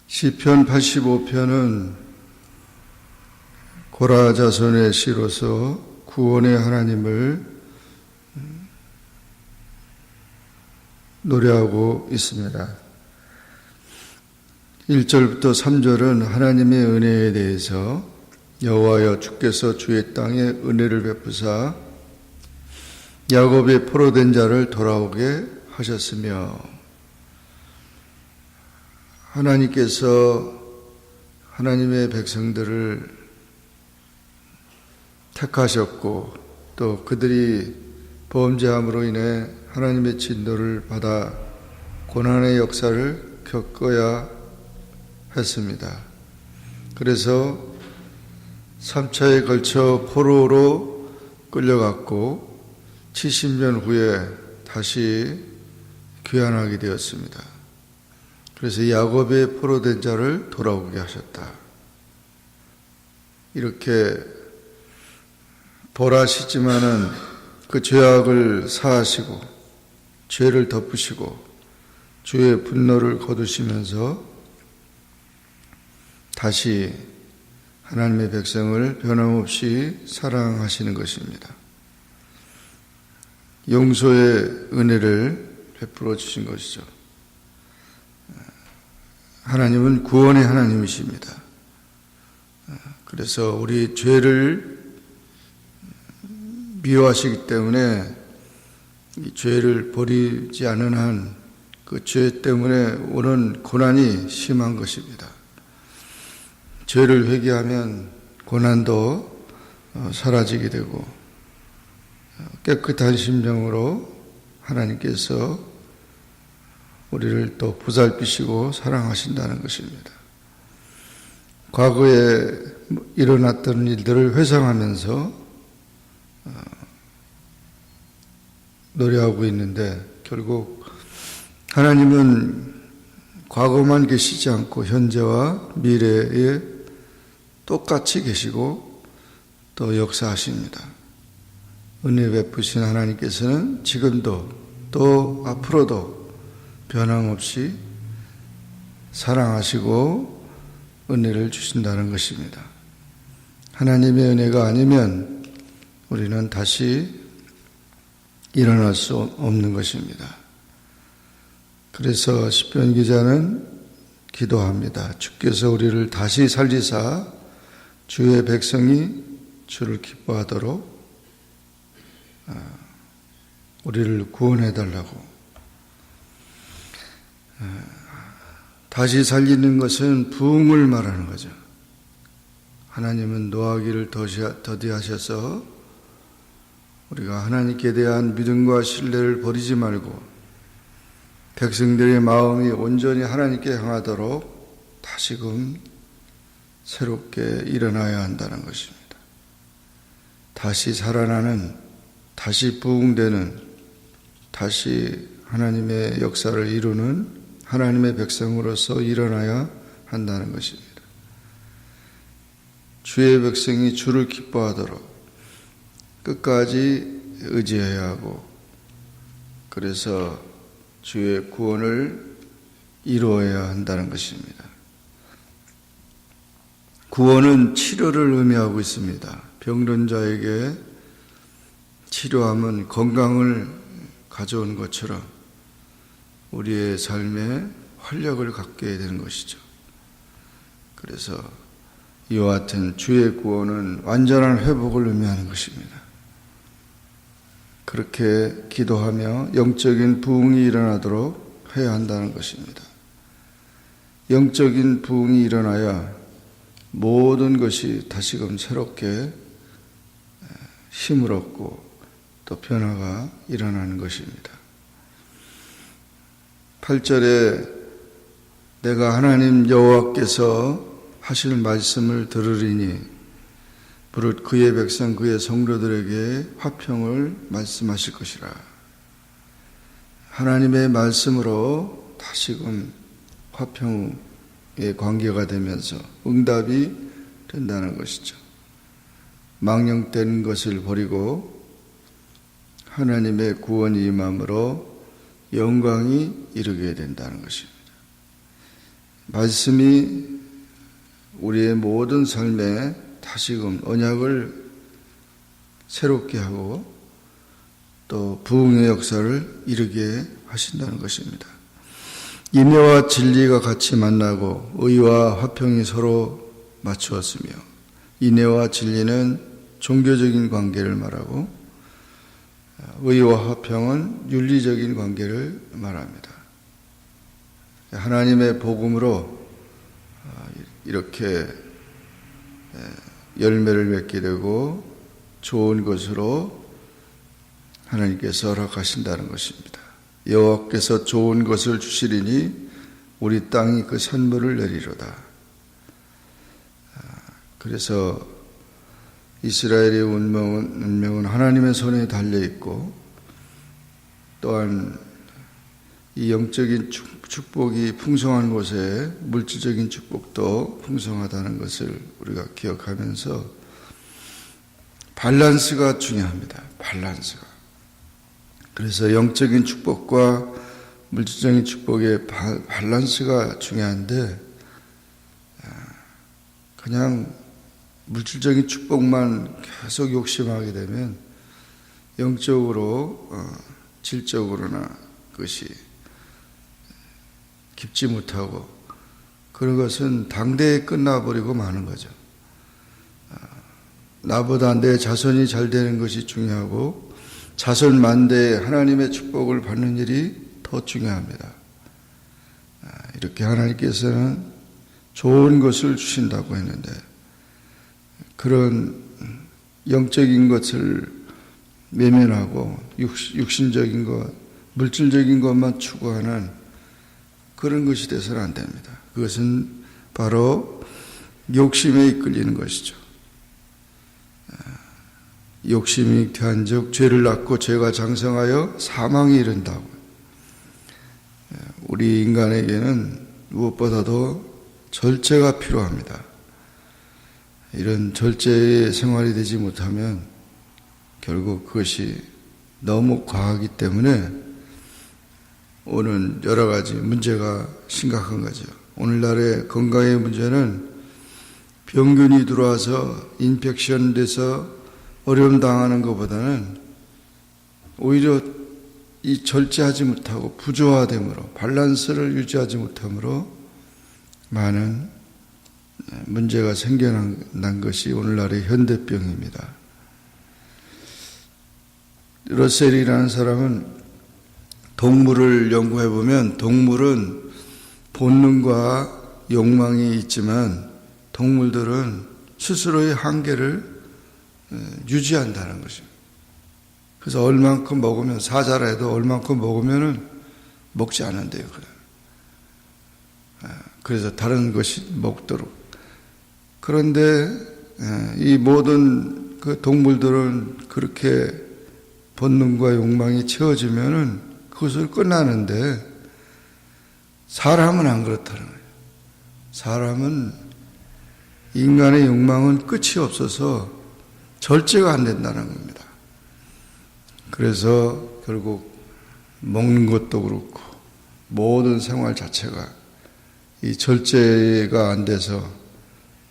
시편 85편은 고라 자손의 시로서 구원의 하나님을 노래하고 있습니다. 1절부터 3절은 하나님의 은혜에 대해서 여호와여 주께서 주의 땅에 은혜를 베푸사 야곱의 포로된 자를 돌아오게 하셨으며, 하나님께서 하나님의 백성들을 택하셨고 또 그들이 범죄함으로 인해 하나님의 진노를 받아 고난의 역사를 겪어야 했습니다. 그래서 3차에 걸쳐 포로로 끌려갔고 70년 후에 다시 귀환하게 되었습니다. 그래서 야곱의 포로된 자를 돌아오게 하셨다. 이렇게 벌하시지만은 그 죄악을 사하시고 죄를 덮으시고 주의 분노를 거두시면서 다시 하나님의 백성을 변함없이 사랑하시는 것입니다. 용서의 은혜를 베풀어 주신 것이죠. 하나님은 구원의 하나님이십니다. 그래서 우리 죄를 미워하시기 때문에 이 죄를 버리지 않은 한 그 죄 때문에 오는 고난이 심한 것입니다. 죄를 회개하면 고난도 사라지게 되고 깨끗한 심령으로 하나님께서 우리를 또 보살피시고 사랑하신다는 것입니다. 과거에 일어났던 일들을 회상하면서 노래하고 있는데, 결국 하나님은 과거만 계시지 않고 현재와 미래에 똑같이 계시고 또 역사하십니다. 은혜 베푸신 하나님께서는 지금도 또 앞으로도 변함없이 사랑하시고 은혜를 주신다는 것입니다. 하나님의 은혜가 아니면 우리는 다시 일어날 수 없는 것입니다. 그래서 시편 기자는 기도합니다. 주께서 우리를 다시 살리사 주의 백성이 주를 기뻐하도록 우리를 구원해달라고. 다시 살리는 것은 부흥을 말하는 거죠. 하나님은 노하기를 더디하셔서 우리가 하나님께 대한 믿음과 신뢰를 버리지 말고 백성들의 마음이 온전히 하나님께 향하도록 다시금 새롭게 일어나야 한다는 것입니다. 다시 살아나는, 다시 부흥되는, 다시 하나님의 역사를 이루는 하나님의 백성으로서 일어나야 한다는 것입니다. 주의 백성이 주를 기뻐하도록 끝까지 의지해야 하고, 그래서 주의 구원을 이루어야 한다는 것입니다. 구원은 치료를 의미하고 있습니다. 병든 자에게 치료함은 건강을 가져온 것처럼 우리의 삶에 활력을 갖게 되는 것이죠. 그래서 이와 같은 주의 구원은 완전한 회복을 의미하는 것입니다. 그렇게 기도하며 영적인 부흥이 일어나도록 해야 한다는 것입니다. 영적인 부흥이 일어나야 모든 것이 다시금 새롭게 힘을 얻고 또 변화가 일어나는 것입니다. 8절에 내가 하나님 여호와께서 하실 말씀을 들으리니 무릇 그의 백성 그의 성도들에게 화평을 말씀하실 것이라. 하나님의 말씀으로 다시금 화평이 관계가 되면서 응답이 된다는 것이죠. 망령된 것을 버리고 하나님의 구원이 임함으로 영광이 이르게 된다는 것입니다. 말씀이 우리의 모든 삶에 다시금 언약을 새롭게 하고 또 부흥의 역사를 이루게 하신다는 것입니다. 인애와 진리가 같이 만나고 의와 화평이 서로 맞추었으며, 인애와 진리는 종교적인 관계를 말하고 의와 화평은 윤리적인 관계를 말합니다. 하나님의 복음으로 이렇게 열매를 맺게 되고 좋은 것으로 하나님께서 허락하신다는 것입니다. 여호와께서 좋은 것을 주시리니 우리 땅이 그 선물을 내리로다. 그래서 이스라엘의 운명은 하나님의 손에 달려있고, 또한 이 영적인 축복이 풍성한 곳에 물질적인 축복도 풍성하다는 것을 우리가 기억하면서 밸런스가 중요합니다. 밸런스가. 그래서 영적인 축복과 물질적인 축복의 밸런스가 중요한데, 그냥 물질적인 축복만 계속 욕심하게 되면 영적으로 질적으로나 그것이 깊지 못하고, 그런 것은 당대에 끝나버리고 마는 거죠. 나보다 내 자손이 잘 되는 것이 중요하고 자손 만대에 하나님의 축복을 받는 일이 더 중요합니다. 이렇게 하나님께서는 좋은 것을 주신다고 했는데, 그런 영적인 것을 외면하고 육신적인 것, 물질적인 것만 추구하는 그런 것이 돼서는 안 됩니다. 그것은 바로 욕심에 이끌리는 것이죠. 욕심이 득한즉 죄를 낳고 죄가 장성하여 사망에 이른다고. 우리 인간에게는 무엇보다도 절제가 필요합니다. 이런 절제의 생활이 되지 못하면 결국 그것이 너무 과하기 때문에 오는 여러 가지 문제가 심각한 거죠. 오늘날의 건강의 문제는 병균이 들어와서 인펙션 돼서 어려움 당하는 것보다는 오히려 이 절제하지 못하고 부조화됨으로, 밸런스를 유지하지 못함으로 많은 문제가 생겨난 것이 오늘날의 현대병입니다. 러셀이라는 사람은 동물을 연구해 보면 동물은 본능과 욕망이 있지만 동물들은 스스로의 한계를 유지한다는 것입니다. 그래서 얼만큼 먹으면, 사자라도 얼만큼 먹으면은 먹지 않는데요. 그래서 다른 것이 먹도록. 그런데 이 모든 그 동물들은 그렇게 본능과 욕망이 채워지면은 그것을 끝나는데, 사람은 안 그렇다는 거예요. 사람은 인간의 욕망은 끝이 없어서 절제가 안 된다는 겁니다. 그래서 결국 먹는 것도 그렇고 모든 생활 자체가 이 절제가 안 돼서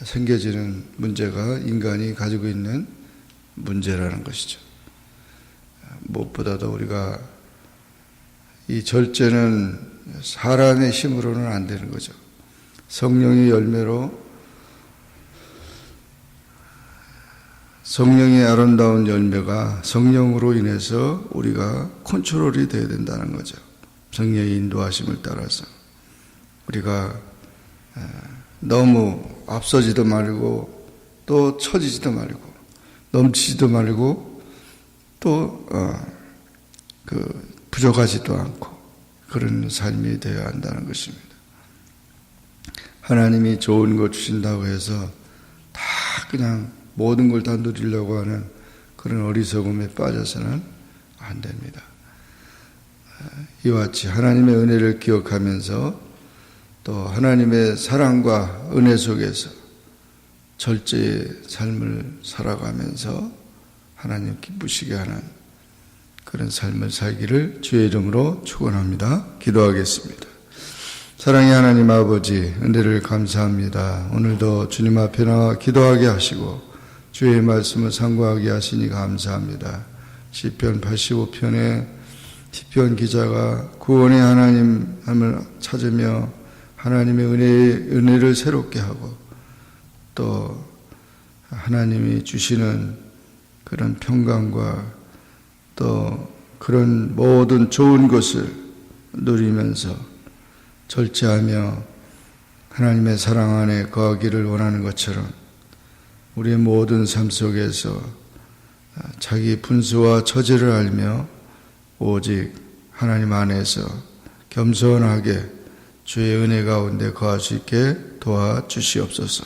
생겨지는 문제가 인간이 가지고 있는 문제라는 것이죠. 무엇보다도 우리가 이 절제는 사람의 힘으로는 안 되는 거죠. 성령의 열매로, 성령의 아름다운 열매가 성령으로 인해서 우리가 컨트롤이 되어야 된다는 거죠. 성령의 인도하심을 따라서 우리가 너무 앞서지도 말고 또 처지지도 말고 넘치지도 말고 또 부족하지도 않고 그런 삶이 되어야 한다는 것입니다. 하나님이 좋은 것 주신다고 해서 다 그냥 모든 걸 다 누리려고 하는 그런 어리석음에 빠져서는 안 됩니다. 이와 같이 하나님의 은혜를 기억하면서 또 하나님의 사랑과 은혜 속에서 절제의 삶을 살아가면서 하나님 기쁘시게 하는 그런 삶을 살기를 주의 이름으로 축원합니다. 기도하겠습니다. 사랑의 하나님 아버지, 은혜를 감사합니다. 오늘도 주님 앞에 나와 기도하게 하시고 주의 말씀을 상고하게 하시니 감사합니다. 시편 85편에 시편 기자가 구원의 하나님을 찾으며 하나님의 은혜를 새롭게 하고 또 하나님이 주시는 그런 평강과 또 그런 모든 좋은 것을 누리면서 절제하며 하나님의 사랑 안에 거하기를 원하는 것처럼 우리의 모든 삶 속에서 자기 분수와 처지를 알며 오직 하나님 안에서 겸손하게 주의 은혜 가운데 거할 수 있게 도와주시옵소서.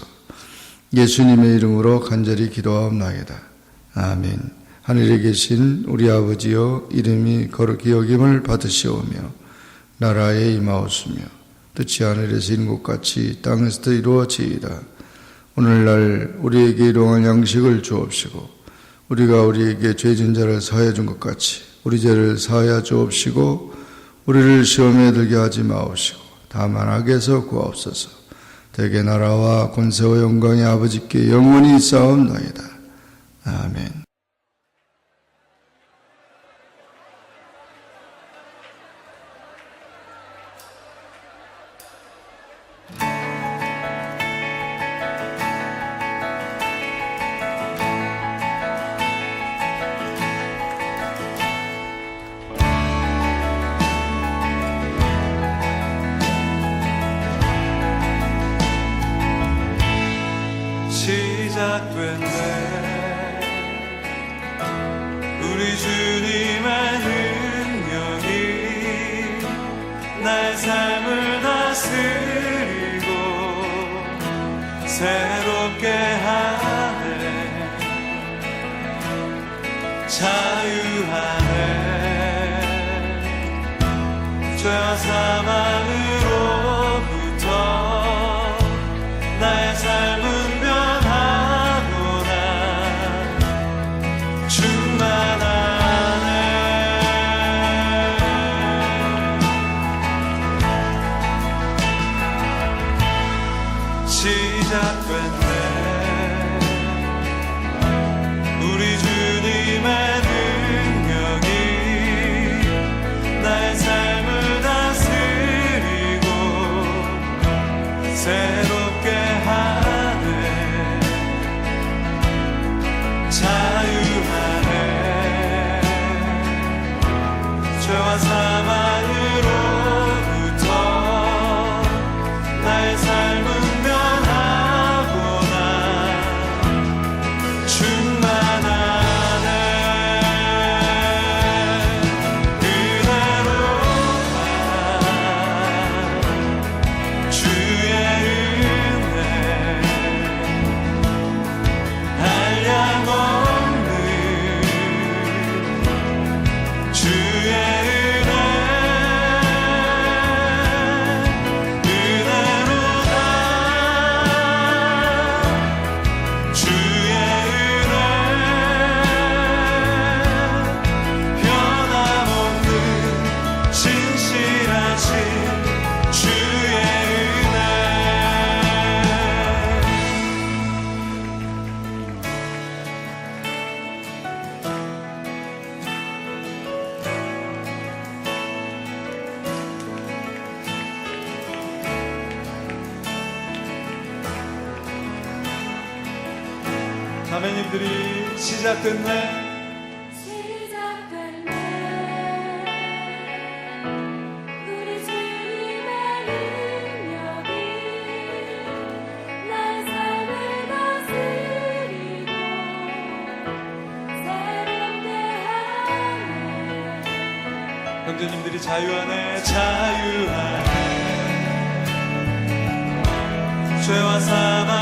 예수님의 이름으로 간절히 기도하옵나이다. 아멘. 하늘에 계신 우리 아버지여, 이름이 거룩히 여김을 받으시오며 나라에 임하옵시며 뜻이 하늘에서 이룬 것 같이 땅에서도 이루어지이다. 오늘날 우리에게 일용할 양식을 주옵시고 우리가 우리에게 죄진 자를 사하여 준 것 같이 우리 죄를 사하여 주옵시고 우리를 시험에 들게 하지 마옵시고 다만 악에서 구하옵소서. 대개 나라와 권세와 영광이 아버지께 영원히 있사옵나이다. 아멘. 시작됐네. 우리 주님의 능력이 나의 삶을 다스리고 새롭게 하네. 자유하네. 죄와 사망으로부터 나의 삶은 시작됐네. 우리 주님의 능력이 나의 삶을 다스리고 새롭게 하네. 자유하네. 죄와 사망으로부터 나의 삶은 자매님들이 시작됐네. 우리 주님의 능력이 나의 삶을 다스리고 새롭게 하네. 형제님들이 자유하네. 자유하네. 죄와 사망